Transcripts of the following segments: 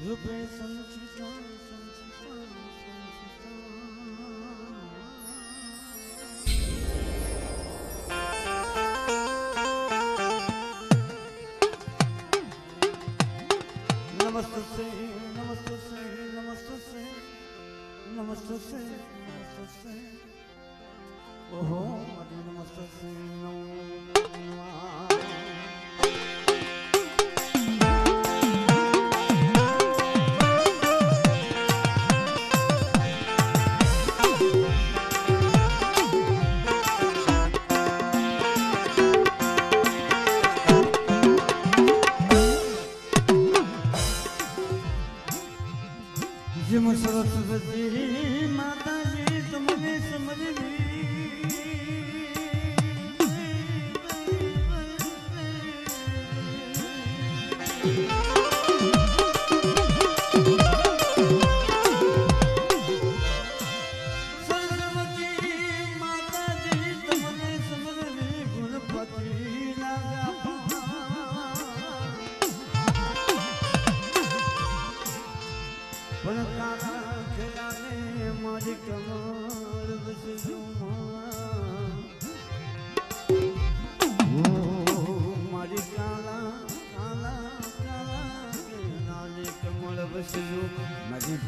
રૂપે સંચિતા સંચિતા નમસ્તે નમસ્તે નમસ્તે નમસ્તે નમસ્તે ઓહો નમસ્તે સરસ્વતી માતાજી તમને સમજવી સરસ્વતી માતાજી તમને સમજવી ગુણપતિ લાગા પણ કારા ખેલાને મારી કમર બસુમાં મારી કાલા કાલા કાલા ખેલાને કમર બસું મારી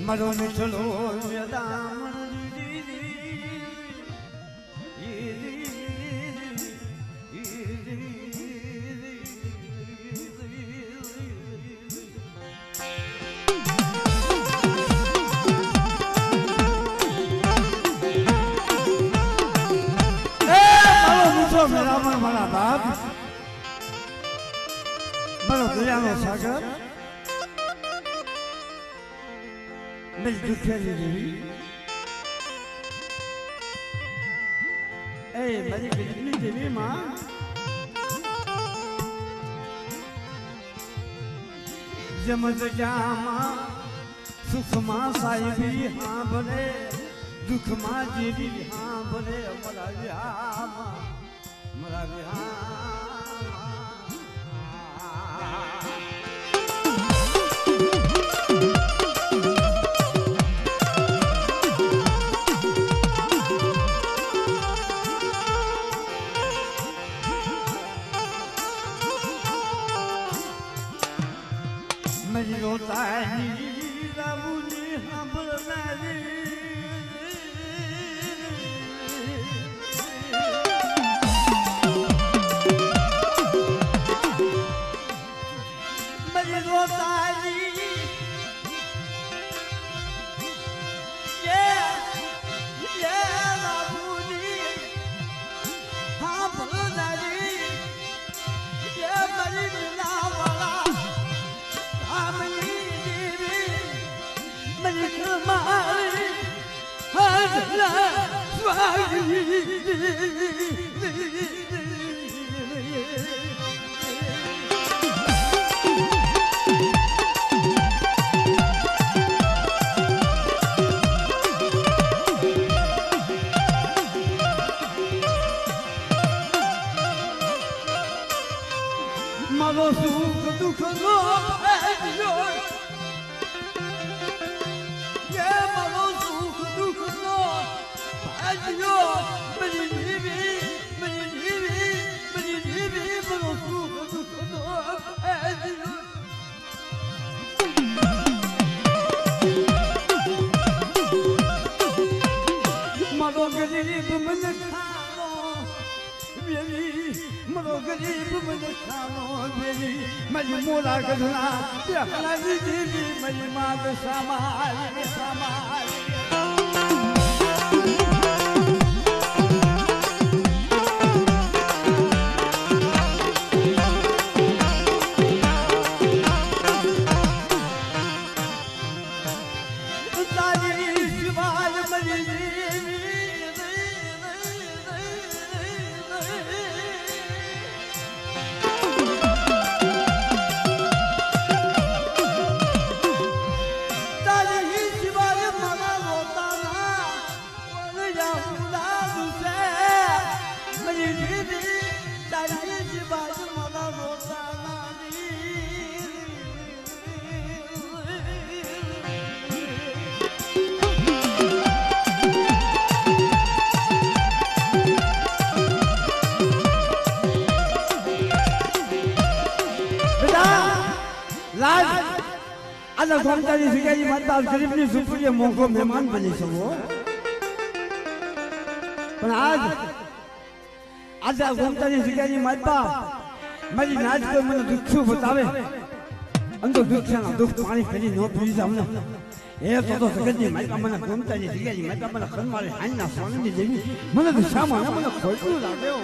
મારો મીઠલો દામણ મારા બાપ મારો દયાનો સાગર મેરી દુખેલી દેવી એ મારી બેટની દેવી માં જમ જગ્યામાં સુખમાં સાહેબી હા ભલે દુઃખમાં જેવી હા ભલે મારા વિહામાં મારા વિહામાં मेरी रोतानी रामुनी हंबलनारी मेरी रोतानी ये रामुनी हंबलनारी ये मेरी मिलावाला Mari, Hadla, Malo sukh dukh no bhaiyo ye malo sukh dukh no bhaiyo meri devi malo sukh dukh no bhaiyo મજી મોરા ગધના બેહલા દીદી મજી માગ સમાય સમાય आज गोमतानी सिकाई माता गरीबनी सुपुरी मोंघो मेहमान बनी सको पण आज गोमतानी सिकाई माता मारी नाच को मन दुख बतावे अंदर दुख ना दुख पानी करी नो पी जामना ए तो सगनी माता मन गोमतानी सिकाई माता मन खनवारे हान्ना सोननी जेवी मन तो सामा मन खोटू लागे ओ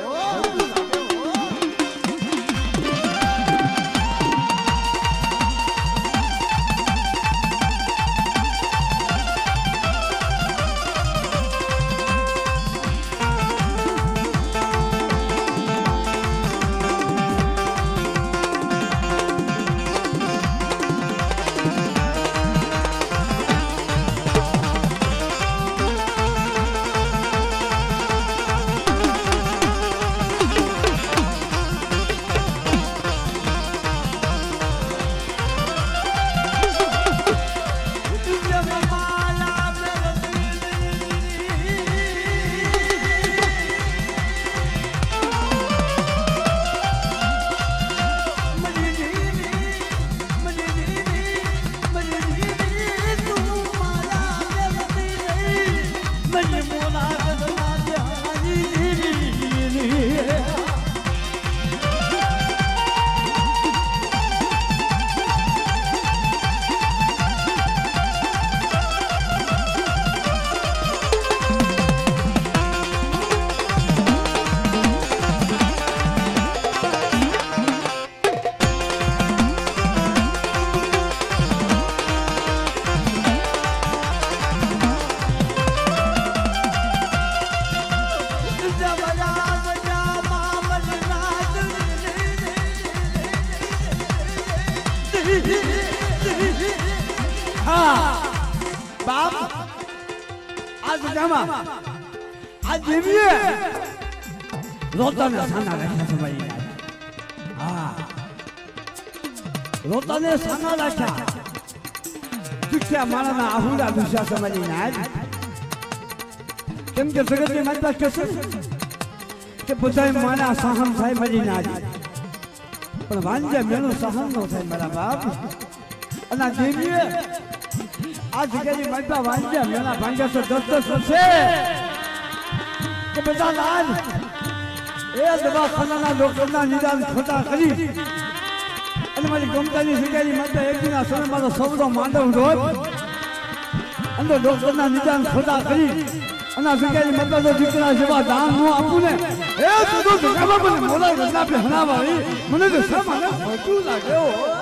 बाप आज जामा आज जीविए रोता ने साना रखा भाई हाँ रोता ने साना रखा तुझे मारा ना आहुरा दूसरा समझी ना केम के जगत में मत बात कैसे के बुझाई मारा सहन થાય મરી ના પણ વાંજે મેનો સહન નો થાય મારા બાપ અને દેવીએ આ જગ્યાની માતા વાંજે મેના ભાંગ્યા તો 10 વર્ષે કે બધા લાલ એ દવાખાનાના ડોક્ટરના નિદાન ખોટા કરી અને મારી ગમતાની જગ્યાની માતા એકદીના સમય મારો સૌનો માંડવ રોજ અંદર ડોક્ટરના નિદાન ખોટા કરી અને જગ્યાની માતા તો દીકરા જેવા દાન નો આપું ને એ તો જગામાં મને મોલા રત્ના પે હણાવા મને તો સામાને ખોટું લાગ્યો